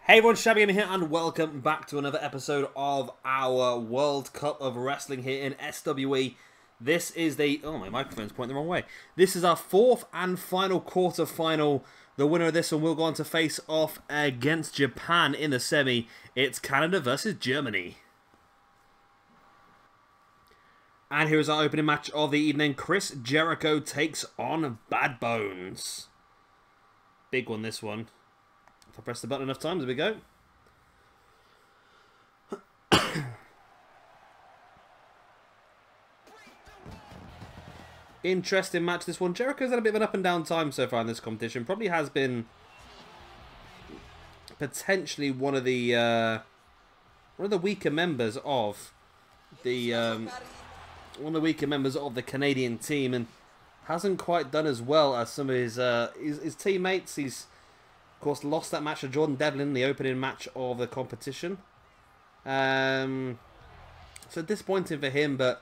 Hey everyone, Shabby Gamer here, and welcome back to another episode of our World Cup of Wrestling here in SWE. This is the... Oh, my microphone's pointing the wrong way. This is our fourth and final quarter-final. The winner of this one will go on to face off against Japan in the semi. It's Canada versus Germany. And here is our opening match of the evening. Chris Jericho takes on Bad Bones. Big one, this one. If I press the button enough times, there we go. Interesting match, this one. Jericho's had a bit of an up and down time so far in this competition. Probably has been potentially one of the weaker members of the Canadian team, and hasn't quite done as well as some of his teammates. He's of course lost that match to Jordan Devlin in the opening match of the competition. So disappointing for him, but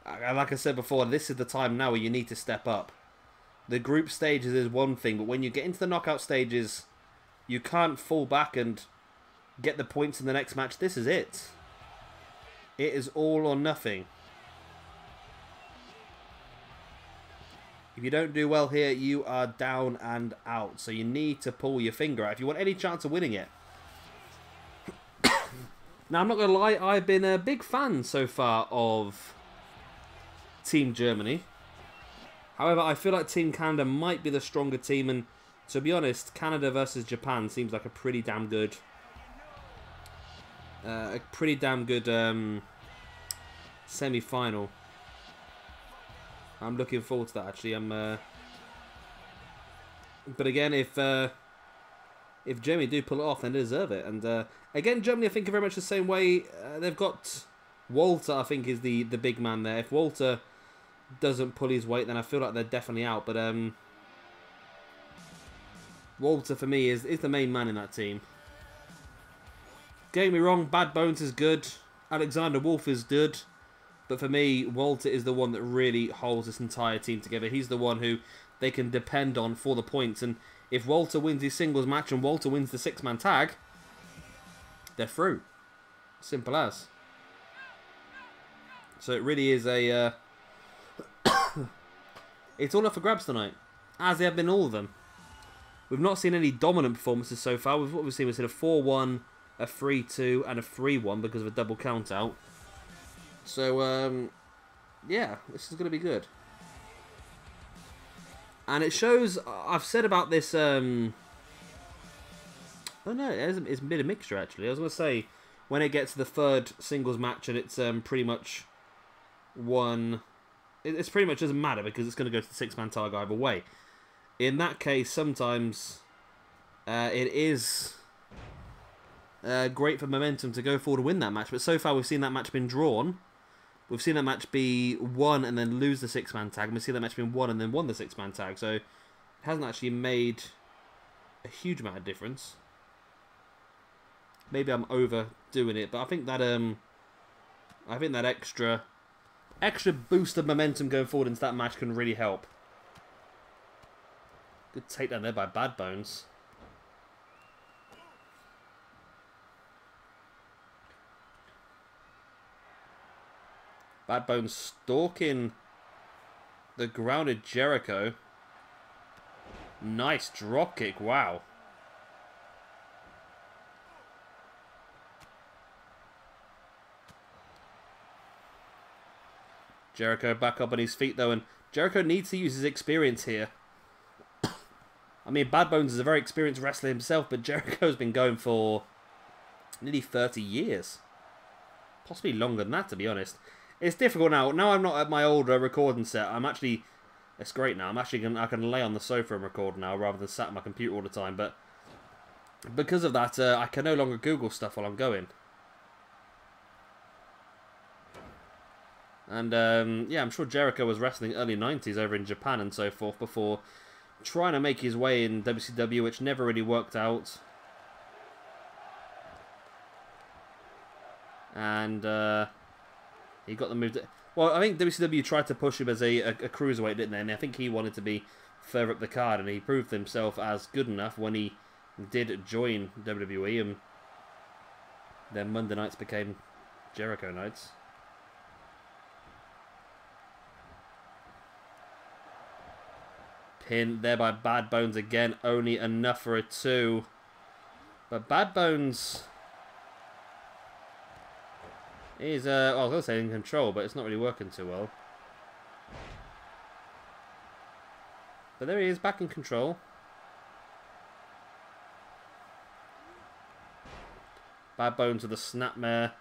like I said before, this is the time now where you need to step up. The group stages is one thing, but when you get into the knockout stages, you can't fall back and get the points in the next match. This is it. It is all or nothing. If you don't do well here, you are down and out. So you need to pull your finger out if you want any chance of winning it. Now, I'm not going to lie, I've been a big fan so far of Team Germany. However, I feel like Team Canada might be the stronger team. And to be honest, Canada versus Japan seems like a pretty damn good... semi-final. I'm looking forward to that, actually. But again, if Germany do pull it off, then they deserve it. And again, Germany, I think, are very much the same way. They've got Walter, I think, is the big man there. If Walter doesn't pull his weight, then I feel like they're definitely out. But Walter, for me, is the main man in that team. Don't get me wrong, Bad Bones is good. Alexander Wolfe is good. But for me, Walter is the one that really holds this entire team together. He's the one who they can depend on for the points. And if Walter wins his singles match and Walter wins the six-man tag, they're through. Simple as. So it really is a... it's all up for grabs tonight. As they have been all of them. We've not seen any dominant performances so far. What we've seen, we've seen a 4-1, a 3-2, and a 3-1 because of a double count-out. So, yeah, this is going to be good. And it shows, I've said about this, oh no, it's been a mixture, actually. I was going to say, when it gets to the third singles match and it's pretty much one, it's pretty much doesn't matter because it's going to go to the six-man tag either way. In that case, sometimes it is... great for momentum to go forward and win that match. But so far, we've seen that match been drawn. We've seen that match be won and then lose the six-man tag. And we've seen that match been won and then won the six-man tag. So it hasn't actually made a huge amount of difference. Maybe I'm overdoing it, but I think that extra boost of momentum going forward into that match can really help. Good takedown there by Bad Bones. Bad Bones stalking the grounded Jericho. Nice drop kick, wow. Jericho back up on his feet though, and Jericho needs to use his experience here. I mean, Bad Bones is a very experienced wrestler himself, but Jericho's been going for nearly 30 years. Possibly longer than that, to be honest. It's difficult now. Now I'm not at my old recording set. I'm actually... It's great now. I can lay on the sofa and record now rather than sat at my computer all the time. But because of that, I can no longer Google stuff while I'm going. And yeah, I'm sure Jericho was wrestling early 90s over in Japan and so forth before trying to make his way in WCW, which never really worked out. And... he got the move to... Well, I think WCW tried to push him as a cruiserweight, didn't they? And I think he wanted to be further up the card, and he proved himself as good enough when he did join WWE, and then Monday nights became Jericho nights. Pin there by Bad Bones again. Only enough for a 2. But Bad Bones is, well, I was going to say in control, but it's not really working too well. But there he is, back in control. Bad Bones with a snapmare.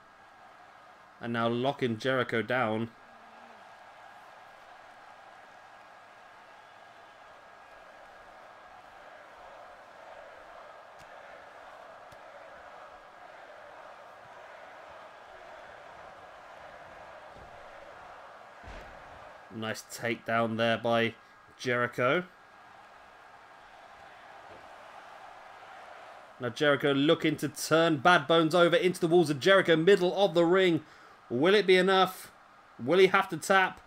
And now locking Jericho down. Nice takedown there by Jericho. Now Jericho looking to turn Bad Bones over into the walls of Jericho, middle of the ring. Will it be enough? Will he have to tap?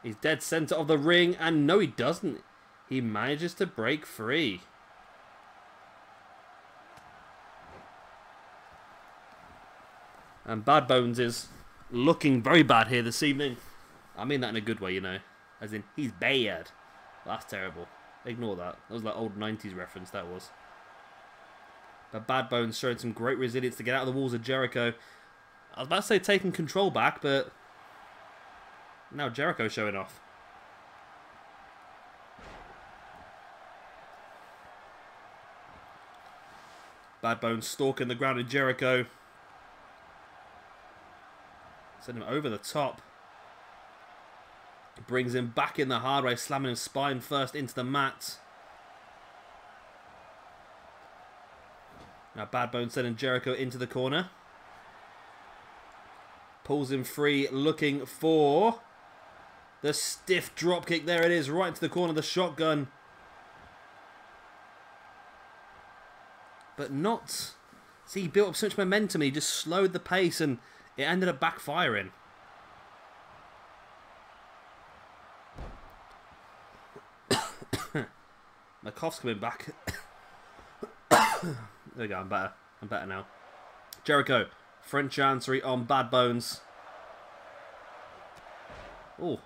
He's dead center of the ring, and no, he doesn't. He manages to break free. And Bad Bones is looking very bad here this evening. I mean that in a good way, you know. As in, he's bad. That's terrible. Ignore that. That was like old 90s reference, that was. But Bad Bones showing some great resilience to get out of the walls of Jericho. I was about to say taking control back, but now Jericho showing off. Bad Bones stalking the ground of Jericho. Send him over the top. Brings him back in the hard way, slamming his spine first into the mat. Now Bad Bones sending Jericho into the corner. Pulls him free, looking for the stiff dropkick. There it is, right into the corner of the shotgun. But not... See, he built up so much momentum, he just slowed the pace and it ended up backfiring. My cough's coming back. There we go, I'm better. I'm better now. Jericho, French Chancery on Bad Bones. Oh,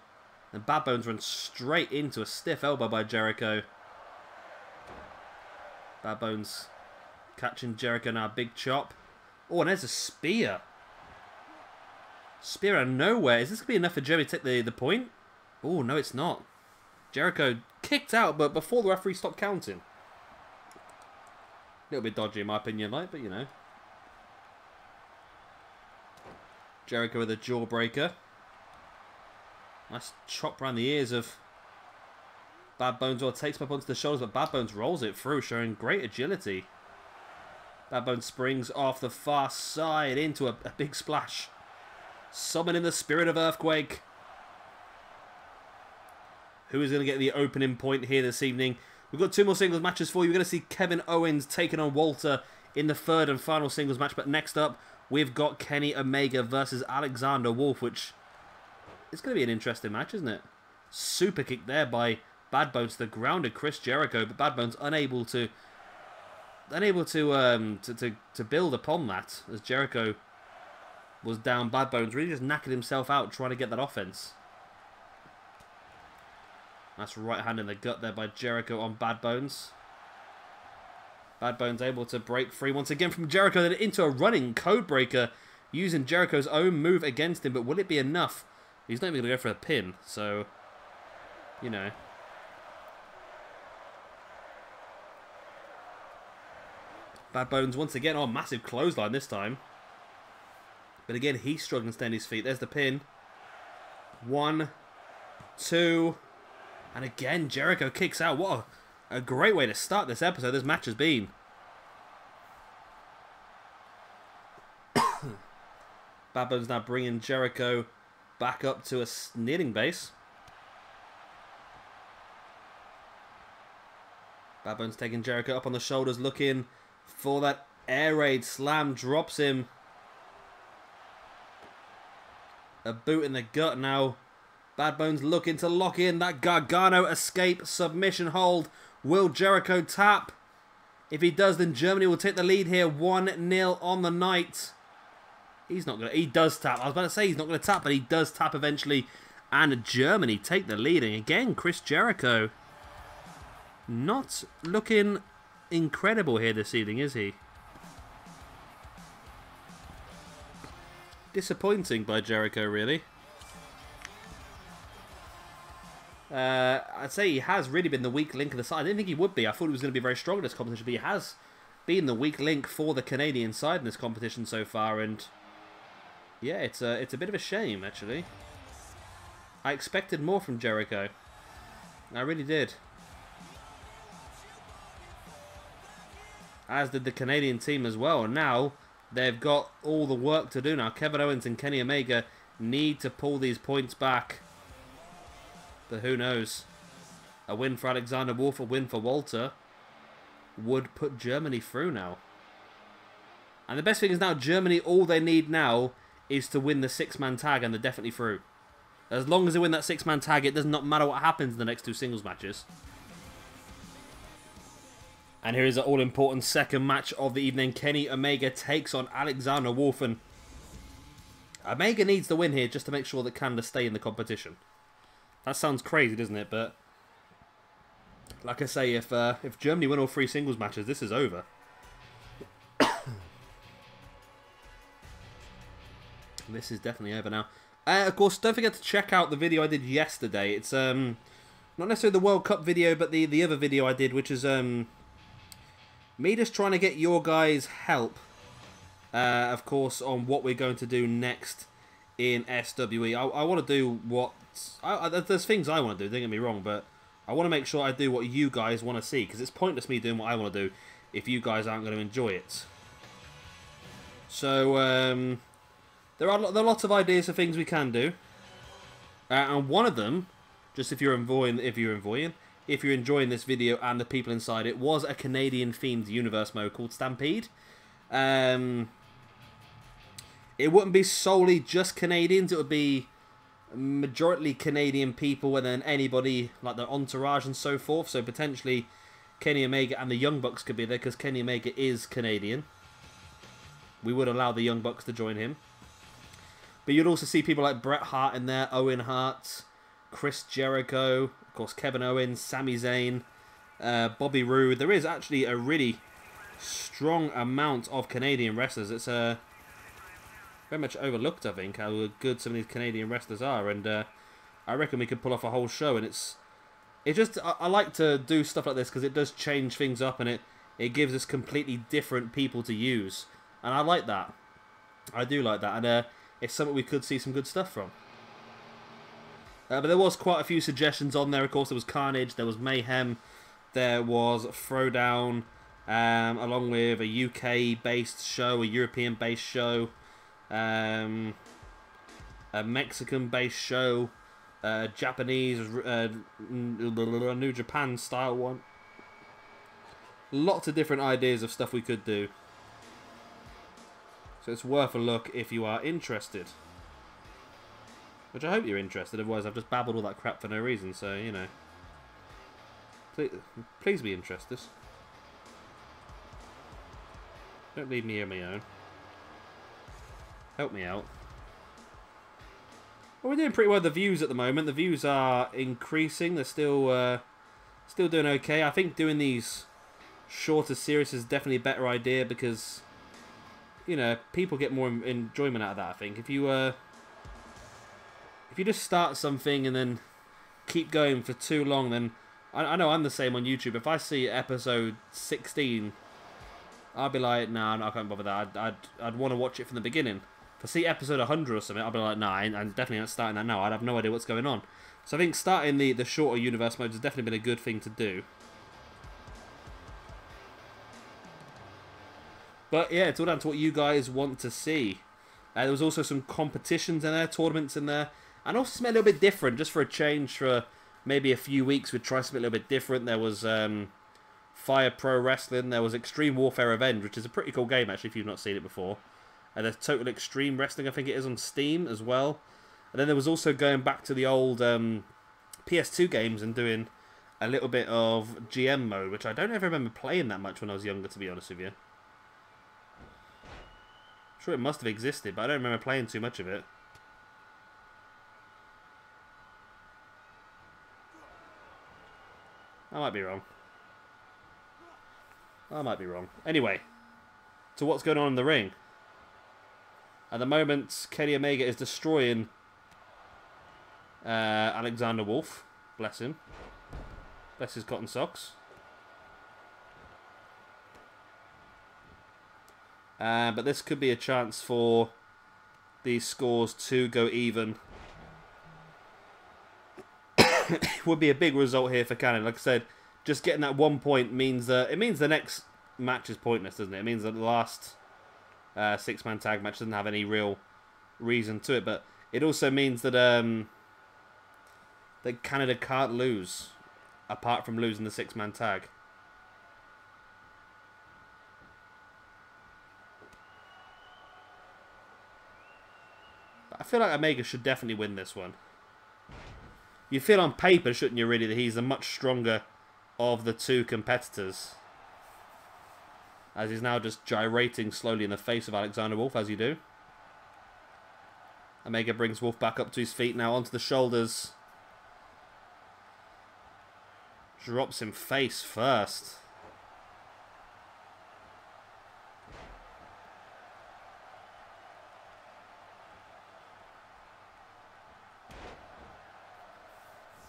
and Bad Bones runs straight into a stiff elbow by Jericho. Bad Bones catching Jericho now, big chop. Oh, and there's a spear. Spear out of nowhere. Is this going to be enough for Jerry to take the point? Oh, no, it's not. Jericho kicked out, but before the referee stopped counting. A little bit dodgy in my opinion, like, but you know. Jericho with a jawbreaker. Nice chop around the ears of Bad Bones. Well, takes him up onto the shoulders, but Bad Bones rolls it through, showing great agility. Bad Bones springs off the far side into a big splash. Summoning the spirit of Earthquake. Who is going to get the opening point here this evening? We've got 2 more singles matches for you. We're going to see Kevin Owens taking on Walter in the 3rd and final singles match. But next up, we've got Kenny Omega versus Alexander Wolfe, which is going to be an interesting match, isn't it? Super kick there by Bad Bones to the ground of Chris Jericho, but Bad Bones unable to build upon that as Jericho was down. Bad Bones really just knackered himself out trying to get that offense. That's right hand in the gut there by Jericho on Bad Bones. Bad Bones able to break free once again from Jericho, then into a running code breaker using Jericho's own move against him. But will it be enough? He's not even going to go for a pin, so, you know. Bad Bones once again, oh, massive clothesline this time. But again, he's struggling to stay on his feet. There's the pin. 1, 2... And again, Jericho kicks out. What a great way to start this episode this match has been. Bad Bones now bringing Jericho back up to a kneeling base. Bad Bones taking Jericho up on the shoulders, looking for that air raid slam. Drops him. A boot in the gut now. Bad Bones looking to lock in that Gargano escape submission hold. Will Jericho tap? If he does, then Germany will take the lead here. 1-0 on the night. He's not going to... He does tap. I was about to say he's not going to tap, but he does tap eventually. And Germany take the lead. And again, Chris Jericho not looking incredible here this evening, is he? Disappointing by Jericho, really. I'd say he has really been the weak link of the side. I didn't think he would be. I thought he was going to be very strong in this competition, but he has been the weak link for the Canadian side in this competition so far. And yeah, it's a bit of a shame, actually. I expected more from Jericho. I really did. As did the Canadian team as well. And now they've got all the work to do now. Kevin Owens and Kenny Omega need to pull these points back. But who knows? A win for Alexander Wolfe, a win for Walter would put Germany through now. And the best thing is now Germany, all they need now is to win the 6-man tag and they're definitely through. As long as they win that 6-man tag, it does not matter what happens in the next 2 singles matches. And here is an all-important second match of the evening. Kenny Omega takes on Alexander Wolfe. And Omega needs the win here just to make sure that Canada stay in the competition. That sounds crazy, doesn't it? But like I say, if Germany win all 3 singles matches, this is over. This is definitely over now. Of course, don't forget to check out the video I did yesterday. It's not necessarily the World Cup video, but the other video I did, which is me just trying to get your guys' help, of course, on what we're going to do next in SWE. I want to do what... there's things I want to do, don't get me wrong, but I want to make sure I do what you guys want to see, because it's pointless me doing what I want to do if you guys aren't going to enjoy it. So, there are lots of ideas of things we can do, and one of them, just if you're enjoying this video and the people inside it, was a Canadian-themed universe mode called Stampede. It wouldn't be solely just Canadians, it would be majority Canadian people and then anybody like the entourage and so forth. So potentially Kenny Omega and the Young Bucks could be there because Kenny Omega is Canadian. We would allow the Young Bucks to join him. But you'd also see people like Bret Hart in there, Owen Hart, Chris Jericho, of course Kevin Owens, Sami Zayn, Bobby Roode. There is actually a really strong amount of Canadian wrestlers. It's very much overlooked, I think, how good some of these Canadian wrestlers are. And I reckon we could pull off a whole show. And I like to do stuff like this because it does change things up and it gives us completely different people to use. And I like that. I do like that. And it's something we could see some good stuff from. But there was quite a few suggestions on there. Of course, there was Carnage, there was Mayhem, there was Throwdown, along with a UK-based show, a European-based show, a Mexican-based show, Japanese, New Japan-style one. Lots of different ideas of stuff we could do. So it's worth a look if you are interested. Which I hope you're interested, otherwise I've just babbled all that crap for no reason, so, you know. Please be interested. Don't leave me here on my own. Help me out. Well, we're doing pretty well with the views at the moment. The views are increasing. They're still doing okay. I think doing these shorter series is definitely a better idea because, you know, people get more enjoyment out of that, I think. If you just start something and then keep going for too long, then I know I'm the same on YouTube. If I see episode 16, I'll be like, nah, I can't bother that. I'd want to watch it from the beginning. If I see episode 100 or something, I'll be like, nah, I'm definitely not starting that now. I'd have no idea what's going on. So I think starting the shorter universe modes has definitely been a good thing to do. But yeah, it's all down to what you guys want to see. There was also some competitions in there, tournaments in there. And also something a little bit different, just for a change for maybe a few weeks. We'd try something a little bit different. There was Fire Pro Wrestling. There was Extreme Warfare Revenge, which is a pretty cool game, actually, if you've not seen it before. There's Total Extreme Wrestling, I think it is, on Steam as well. And then there was also going back to the old PS2 games and doing a little bit of GM mode, which I don't ever remember playing that much when I was younger, to be honest with you. I'm sure it must have existed, but I don't remember playing too much of it. I might be wrong. I might be wrong. Anyway, to what's going on in the ring. At the moment, Kenny Omega is destroying Alexander Wolfe. Bless him. Bless his cotton socks. But this could be a chance for these scores to go even. It would be a big result here for Cannon. Like I said, just getting that 1 point means that the next match is pointless, doesn't it? It means that the last 6-man tag match doesn't have any real reason to it. But it also means that that Canada can't lose apart from losing the 6-man tag. But I feel like Omega should definitely win this one. You feel on paper, shouldn't you, really, that he's the much stronger of the two competitors. As he's now just gyrating slowly in the face of Alexander Wolfe, as you do. Omega brings Wolfe back up to his feet now, onto the shoulders. Drops him face first.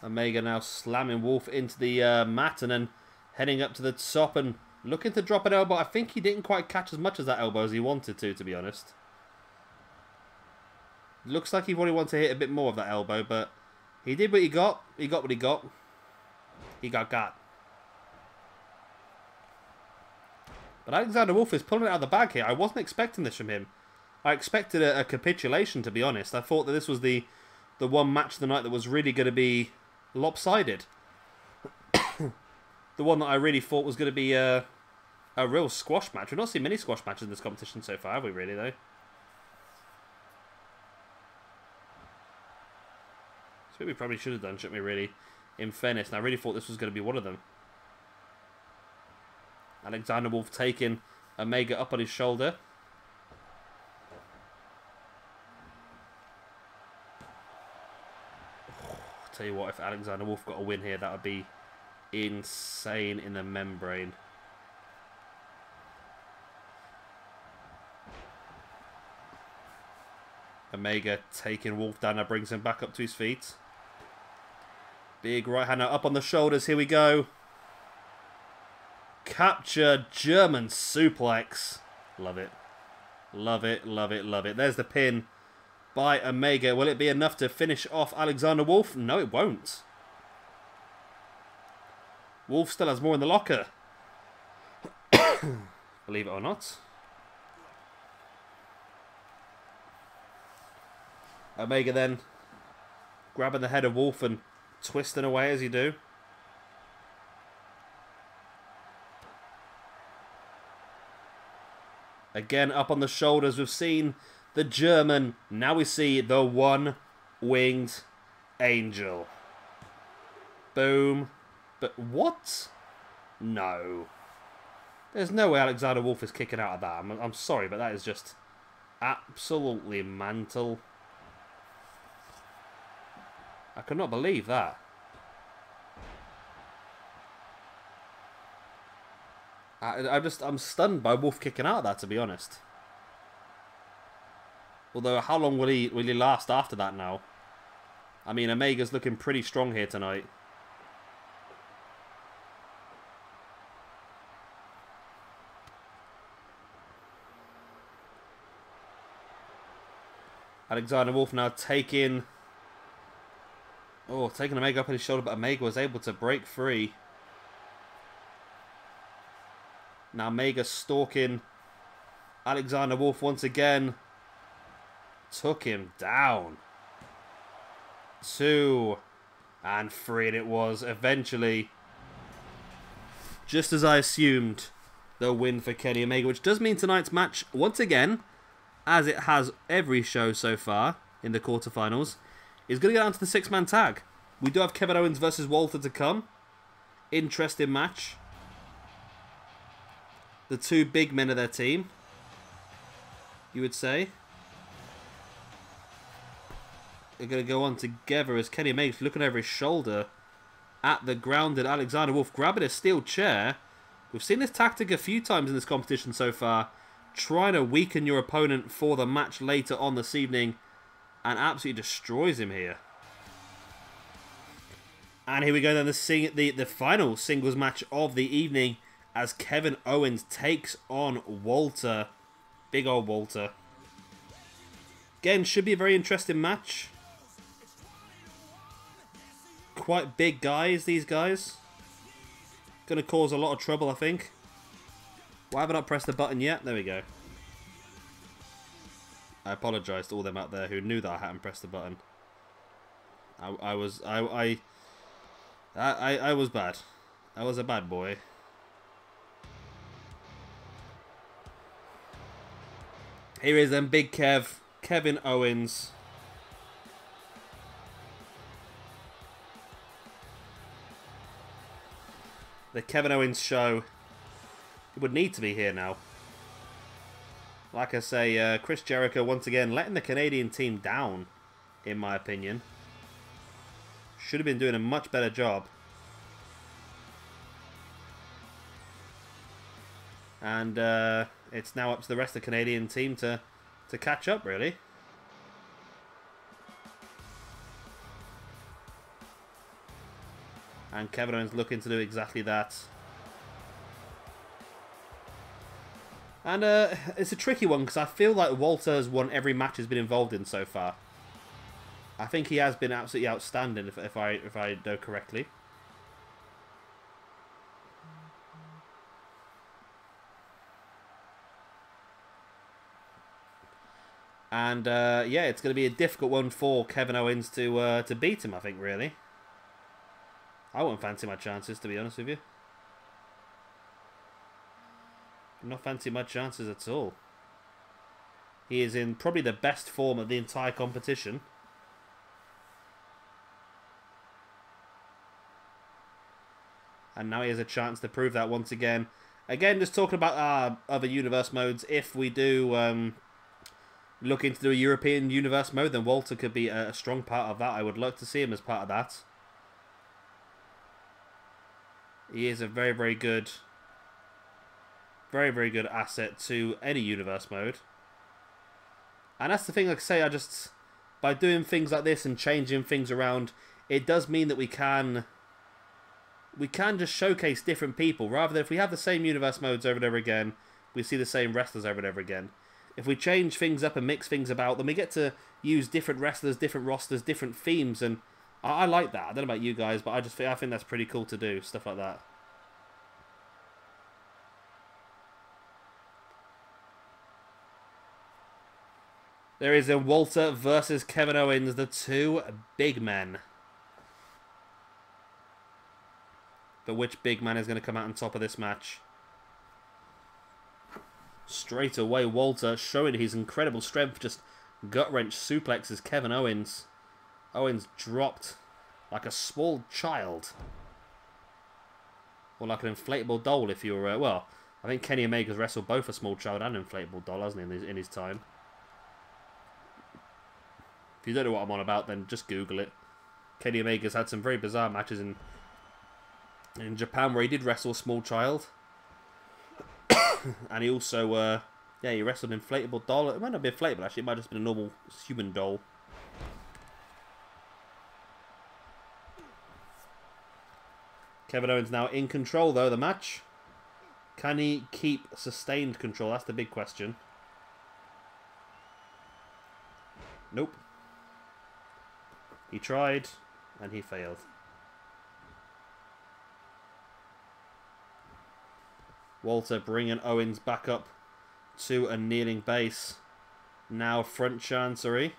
Omega now slamming Wolfe into the mat and then heading up to the top and looking to drop an elbow. I think he didn't quite catch as much as that elbow as he wanted to be honest. Looks like he probably wanted to hit a bit more of that elbow, but he did what he got. He got what he got. He got. But Alexander Wolfe is pulling it out of the bag here. I wasn't expecting this from him. I expected a capitulation, to be honest. I thought that this was the one match of the night that was really going to be lopsided. The one that I really thought was going to be a real squash match. We've not seen many squash matches in this competition so far, have we really, though? That's what we probably should have done, shouldn't we, really? In fairness, and I really thought this was going to be one of them. Alexander Wolfe taking Omega up on his shoulder. I'll tell you what, if Alexander Wolfe got a win here, that would be insane in the membrane. Omega taking Wolfe down, that brings him back up to his feet. Big right hander up on the shoulders, here we go. Capture German suplex. Love it. Love it, love it, love it. There's the pin by Omega. Will it be enough to finish off Alexander Wolfe? No, it won't. Wolfe still has more in the locker. Believe it or not. Omega then grabbing the head of Wolfe and twisting away as you do. Again, up on the shoulders, we've seen the German. Now we see the one-winged angel. Boom. But what? No. There's no way Alexander Wolfe is kicking out of that. I'm sorry, but that is just absolutely mental. I could not believe that. I'm stunned by Wolfe kicking out of that, to be honest. Although, how long will he last after that now? I mean, Omega's looking pretty strong here tonight. Alexander Wolfe now taking Omega up on his shoulder, but Omega was able to break free. Now Omega stalking Alexander Wolfe once again. Took him down. 2 and 3, and it was eventually, just as I assumed, the win for Kenny Omega, which does mean tonight's match, once again, as it has every show so far in the quarterfinals, is going to go down to the 6-man tag. We do have Kevin Owens versus Walter to come. Interesting match. The two big men of their team, you would say. They're going to go on together as Kenny Omega's looking over his shoulder at the grounded Alexander Wolfe, grabbing a steel chair. We've seen this tactic a few times in this competition so far, trying to weaken your opponent for the match later on this evening, and absolutely destroys him here. And here we go then, the final singles match of the evening as Kevin Owens takes on Walter. Big old Walter. Again, should be a very interesting match. Quite big guys, these guys. Going to cause a lot of trouble, I think. Why haven't I pressed the button yet? There we go. I apologise to all them out there who knew that I hadn't pressed the button. I was bad. I was a bad boy. Here is then Big Kev, Kevin Owens. The Kevin Owens show. It would need to be here now. Like I say, Chris Jericho once again letting the Canadian team down, in my opinion. Should have been doing a much better job. And it's now up to the rest of the Canadian team to catch up, really. And Kevin Owens looking to do exactly that. And it's a tricky one because I feel like Walter has won every match he's been involved in so far. I think he has been absolutely outstanding, if I know correctly. And yeah, it's going to be a difficult one for Kevin Owens to beat him, I think, really. I wouldn't fancy my chances, to be honest with you. Not fancy my chances at all. He is in probably the best form of the entire competition. And now he has a chance to prove that once again. Again, just talking about our other universe modes. If we do looking to do a European universe mode, then Walter could be a strong part of that. I would like to see him as part of that. He is a very, very good asset to any universe mode. And that's the thing, like I say, by doing things like this and changing things around, it does mean that we can just showcase different people, rather than if we have the same universe modes over and over again, we see the same wrestlers over and over again. If we change things up and mix things about, then we get to use different wrestlers, different rosters, different themes, and I like that. I don't know about you guys, but I think that's pretty cool to do, stuff like that. There is a Walter versus Kevin Owens, the two big men. But which big man is going to come out on top of this match? Straight away, Walter showing his incredible strength, just gut-wrench suplexes Kevin Owens. Owens dropped like a small child. Or like an inflatable doll if you're... well, I think Kenny Omega's wrestled both a small child and an inflatable doll, hasn't he, in his time? If you don't know what I'm on about, then just Google it. Kenny Omega's had some very bizarre matches in Japan where he did wrestle a small child. And he also, yeah, he wrestled an inflatable doll. It might not be inflatable, actually. It might have just been a normal human doll. Kevin Owens now in control, though, of the match. Can he keep sustained control? That's the big question. Nope. He tried, and he failed. Walter bringing Owens back up to a kneeling base. Now front chancery.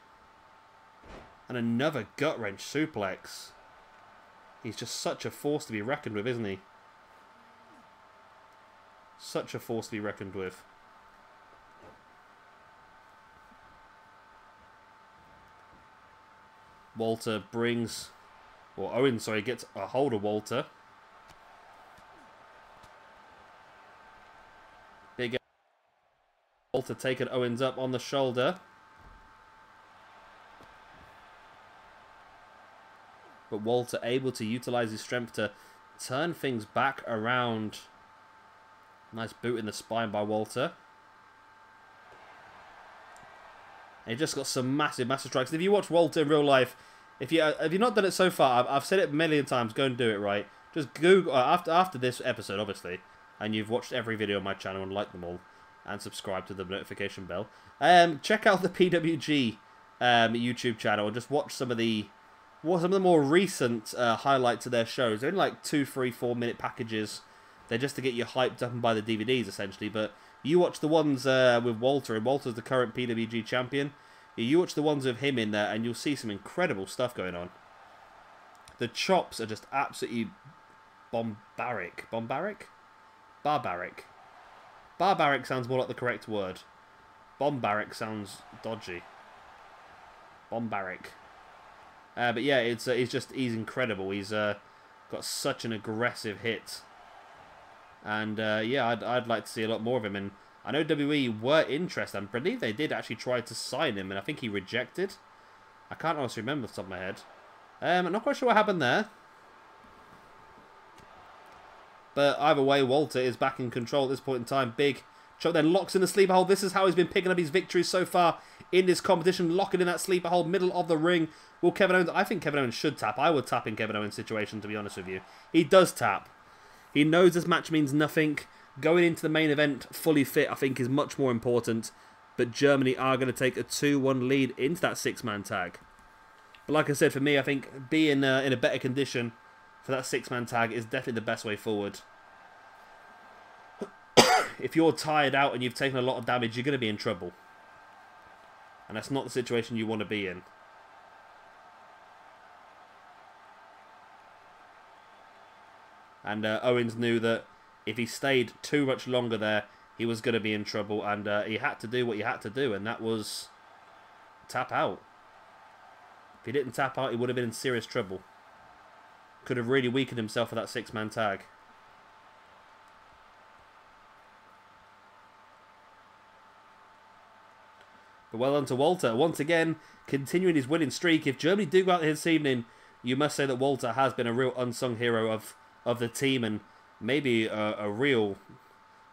And another gut-wrench suplex. He's just such a force to be reckoned with, isn't he? Such a force to be reckoned with. Walter brings... Or Owens, sorry, gets a hold of Walter. Big Walter taking Owens up on the shoulder. But Walter able to utilize his strength to turn things back around. Nice boot in the spine by Walter. And he just got some massive, massive strikes. If you watch Walter in real life, if you've not done it so far, I've said it a million times, go and do it, right? Just Google, after this episode, obviously, and you've watched every video on my channel and liked them all, and subscribe to the notification bell. Check out the PWG YouTube channel and just watch some of the more recent highlights of their shows. They're in like 2, 3, 4 minute packages. They're just to get you hyped up and buy the DVDs, essentially. But you watch the ones with Walter, and Walter's the current PWG champion. You watch the ones with him in there, and you'll see some incredible stuff going on. The chops are just absolutely barbaric. Barbaric? Barbaric. Barbaric sounds more like the correct word. Bombaric sounds dodgy. Bombaric. But yeah, he's incredible. He's got such an aggressive hit. And yeah, I'd like to see a lot more of him. And I know WWE were interested. I believe they did actually try to sign him, and I think he rejected. I can't honestly remember off the top of my head. I'm not quite sure what happened there. But either way, Walter is back in control at this point in time. Big chop, then locks in the sleeper hold. This is how he's been picking up his victories so far in this competition. Locking in that sleeper hold, middle of the ring. Will Kevin Owens... I think Kevin Owens should tap. I would tap in Kevin Owens' situation, to be honest with you. He does tap. He knows this match means nothing. Going into the main event fully fit, I think, is much more important. But Germany are going to take a 2-1 lead into that 6-man tag. But like I said, for me, I think being in a better condition for that 6-man tag is definitely the best way forward. If you're tired out and you've taken a lot of damage, you're going to be in trouble. And that's not the situation you want to be in. And Owens knew that if he stayed too much longer there, he was going to be in trouble. And he had to do what he had to do, and that was tap out. If he didn't tap out, he would have been in serious trouble. Could have really weakened himself for that 6-man tag. But well done to Walter. Once again, continuing his winning streak. If Germany do go out here this evening, you must say that Walter has been a real unsung hero of the team, and maybe a real...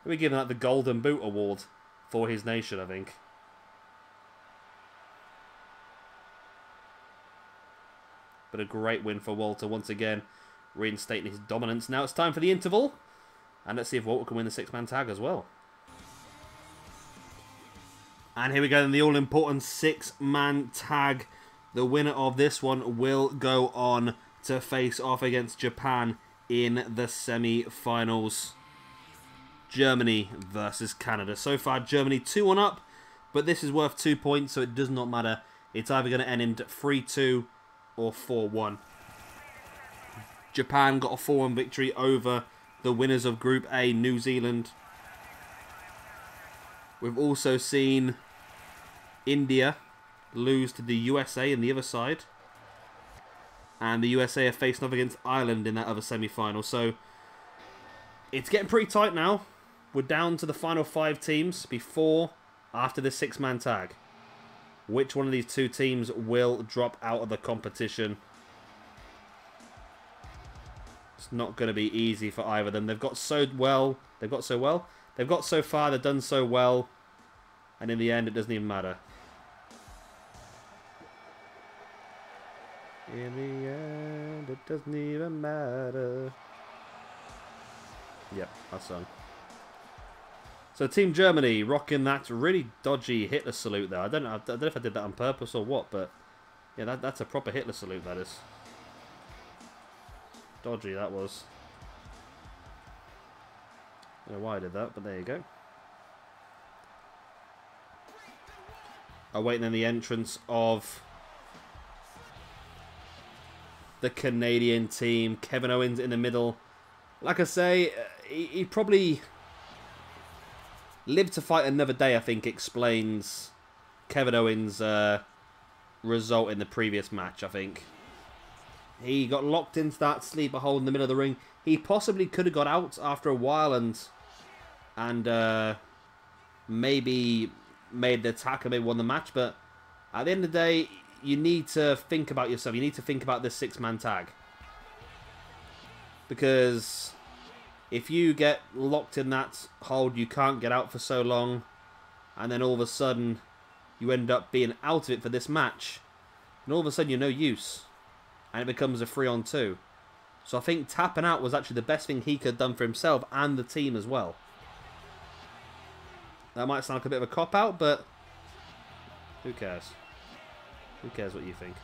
Maybe give him like the Golden Boot Award for his nation, I think. But a great win for Walter once again, reinstating his dominance. Now it's time for the interval, and let's see if Walter can win the 6-man tag as well. And here we go, then the all-important 6-man tag. The winner of this one will go on to face off against Japan in the semi-finals. Germany versus Canada. So far, Germany 2-1 up, but this is worth 2 points, so it does not matter. It's either going to end in 3-2 or 4-1. Japan got a 4-1 victory over the winners of Group A, New Zealand. We've also seen India lose to the USA in the other side. And the USA are facing off against Ireland in that other semi-final. So, it's getting pretty tight now. We're down to the final 5 teams after the 6-man tag. Which one of these 2 teams will drop out of the competition? It's not going to be easy for either of them. They've got so far, they've done so well. And in the end, it doesn't even matter. In the end, it doesn't even matter. Yep, that's song. So Team Germany rocking that really dodgy Hitler salute there. I don't know if I did that on purpose or what, but yeah, that's a proper Hitler salute, that is. Dodgy that was. I don't know why I did that, but there you go. Awaiting then the entrance of the Canadian team. Kevin Owens in the middle. Like I say, he probably live to fight another day, I think, explains Kevin Owens' result in the previous match, I think. He got locked into that sleeper hold in the middle of the ring. He possibly could have got out after a while and maybe made the attack and maybe won the match. But at the end of the day, you need to think about yourself. You need to think about this 6-man tag. Because if you get locked in that hold, you can't get out for so long. And then all of a sudden, you end up being out of it for this match. And all of a sudden, you're no use. And it becomes a 3-on-2. So I think tapping out was actually the best thing he could have done for himself and the team as well. That might sound like a bit of a cop-out, but who cares? Who cares what you think?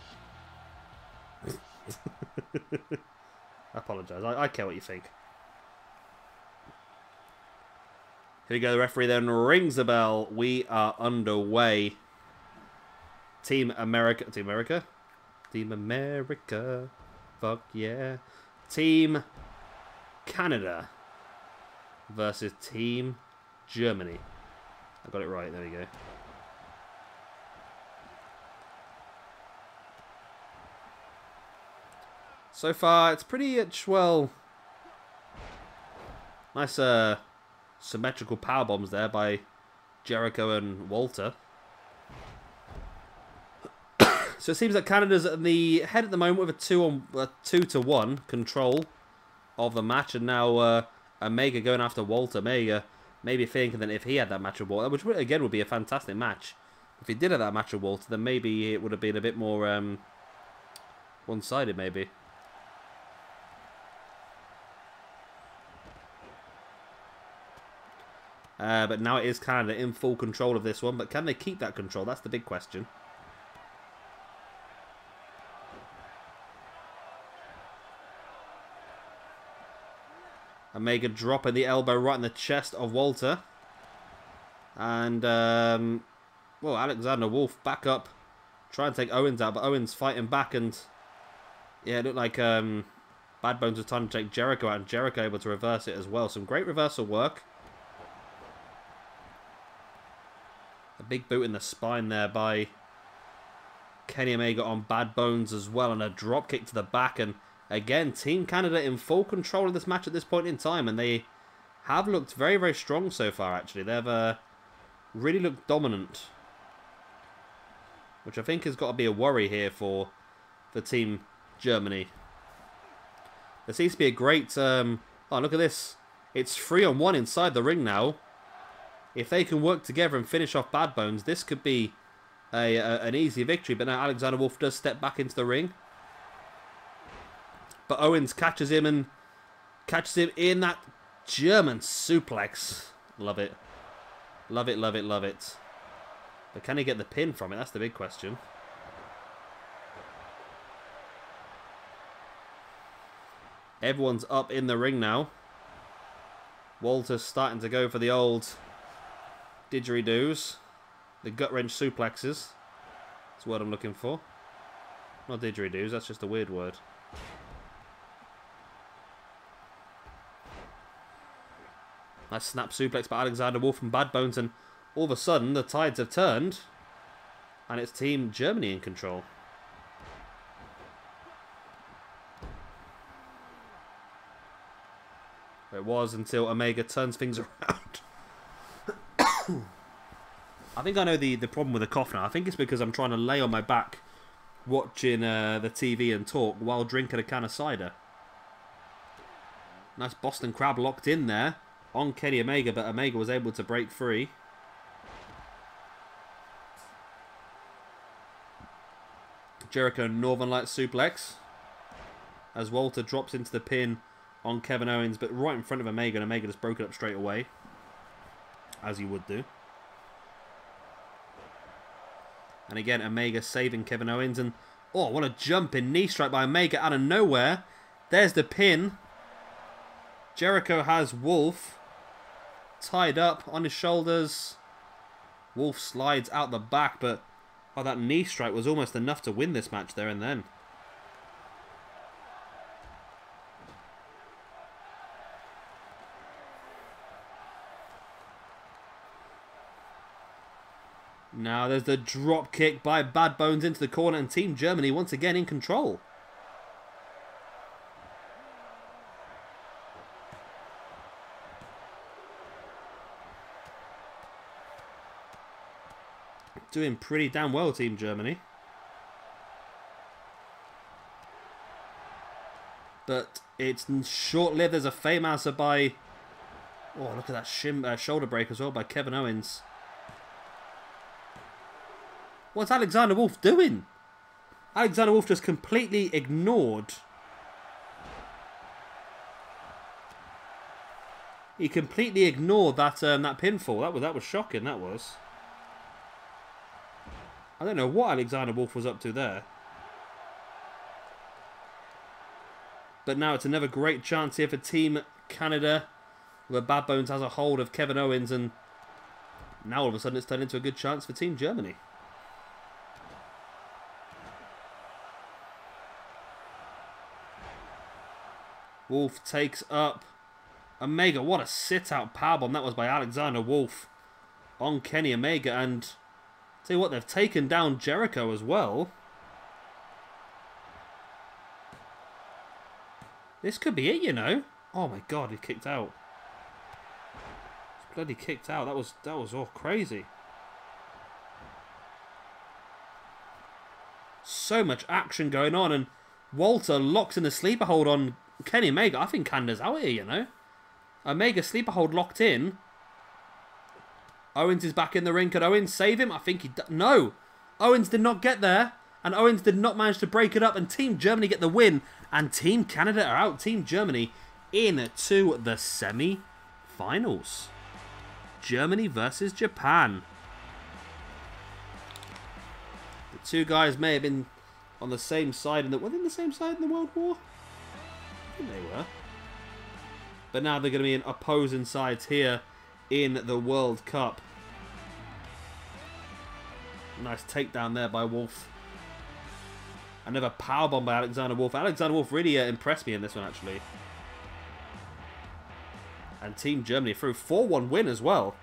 I apologise. I care what you think. Here we go. The referee then rings the bell. We are underway. Team America. Team America? Team America. Fuck yeah. Team Canada versus Team Germany. I got it right. There we go. So far, it's pretty well. Nice symmetrical power bombs there by Jericho and Walter. So it seems that Canada's at the head at the moment with a 2-to-1 control of the match, and now Omega going after Walter. Omega maybe thinking that if he had that match with Walter, which again would be a fantastic match, if he did have that match with Walter, then maybe it would have been a bit more one-sided, maybe. But now it is Canada in full control of this one. But can they keep that control? That's the big question. Omega dropping the elbow right in the chest of Walter. And, well, Alexander Wolfe back up. Trying to take Owens out, but Owens fighting back. And, yeah, it looked like Bad Bones was trying to take Jericho out. And Jericho able to reverse it as well. Some great reversal work. A big boot in the spine there by Kenny Omega on Bad Bones as well. And a drop kick to the back. And again, Team Canada in full control of this match at this point in time. And they have looked very, very strong so far, actually. They've really looked dominant. Which I think has got to be a worry here for Team Germany. There seems to be a great... oh, look at this. It's 3-on-1 inside the ring now. If they can work together and finish off Bad Bones, this could be an easy victory. But now Alexander Wolfe does step back into the ring. But Owens catches him in that German suplex. Love it. Love it, love it, love it. But can he get the pin from it? That's the big question. Everyone's up in the ring now. Walter's starting to go for the old didgeridoos. The gut-wrench suplexes. That's what I'm looking for. Not didgeridoos, that's just a weird word. Nice snap suplex by Alexander Wolfe and Bad Bones, and all of a sudden the tides have turned and it's Team Germany in control. It was until Omega turns things around. I think I know the problem with the cough now. I think it's because I'm trying to lay on my back watching the TV and talk while drinking a can of cider. Nice Boston Crab locked in there on Kenny Omega, but Omega was able to break free. Jericho Northern Light suplex as Walter drops into the pin on Kevin Owens, but right in front of Omega, and Omega just broke it up straight away, as you would do. And again, Omega saving Kevin Owens, and oh, what a jumping knee strike by Omega out of nowhere. There's the pin. Jericho has Wolfe tied up on his shoulders. Wolfe slides out the back, but oh, that knee strike was almost enough to win this match there and then. Now there's the drop kick by Bad Bones into the corner, and Team Germany once again in control. Doing pretty damn well, Team Germany. But it's short-lived. There's a Famouser by... Oh, look at that shoulder break as well by Kevin Owens. What's Alexander Wolfe doing? Alexander Wolfe just completely ignored. He completely ignored that that pinfall. That was shocking. That was. I don't know what Alexander Wolfe was up to there. But now it's another great chance here for Team Canada, where Bad Bones has a hold of Kevin Owens, and now all of a sudden it's turned into a good chance for Team Germany. Wolfe takes up Omega. What a sit-out powerbomb that was by Alexander Wolfe on Kenny Omega, and tell you what, they've taken down Jericho as well. This could be it, you know. Oh my god, he kicked out. He's bloody kicked out. That was all crazy. So much action going on, and Walter locks in the sleeper hold on Kenny Omega. I think Canada's out here, you know. Omega sleeper hold locked in. Owens is back in the ring. Could Owens save him? I think he... No! Owens did not get there. And Owens did not manage to break it up. And Team Germany get the win. And Team Canada are out. Team Germany into the semi-finals. Germany versus Japan. The two guys may have been on the same side. Were they on the same side in the World War? I think they were. But now they're going to be in opposing sides here in the World Cup. Nice takedown there by Wolfe. Another powerbomb by Alexander Wolfe. Alexander Wolfe really impressed me in this one, actually. And Team Germany through 4-1 win as well.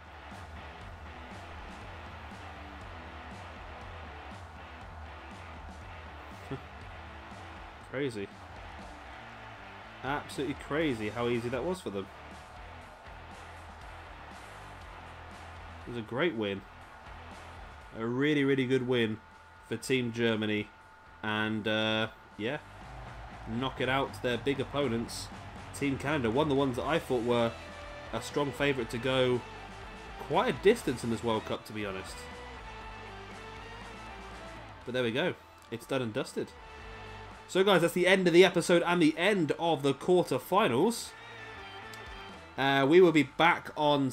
Crazy. Absolutely crazy how easy that was for them. It was a great win. A really, really good win for Team Germany. And, yeah, knock it out their big opponents. Team Canada, one of the ones that I thought were a strong favourite to go quite a distance in this World Cup, to be honest. But there we go. It's done and dusted. So, guys, that's the end of the episode and the end of the quarterfinals. We will be back on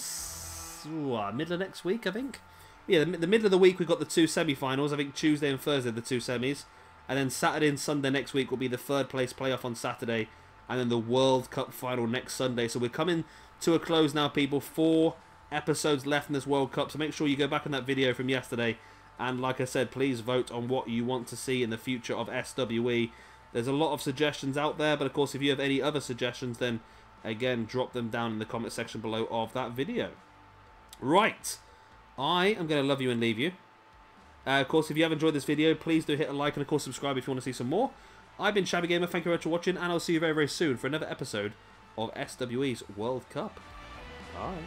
middle of next week, I think. Yeah, the middle of the week we've got the two semi-finals. I think Tuesday and Thursday the two semis. And then Saturday and Sunday next week will be the third place playoff on Saturday. And then the World Cup final next Sunday. So we're coming to a close now, people. 4 episodes left in this World Cup. So make sure you go back on that video from yesterday. And like I said, please vote on what you want to see in the future of SWE. There's a lot of suggestions out there. But of course, if you have any other suggestions, then again, drop them down in the comment section below of that video. Right. I am going to love you and leave you. Of course, if you have enjoyed this video, please do hit a like and, of course, subscribe if you want to see some more. I've been Shabby Gamer. Thank you very much for watching, and I'll see you very, very soon for another episode of SWE's World Cup. Bye.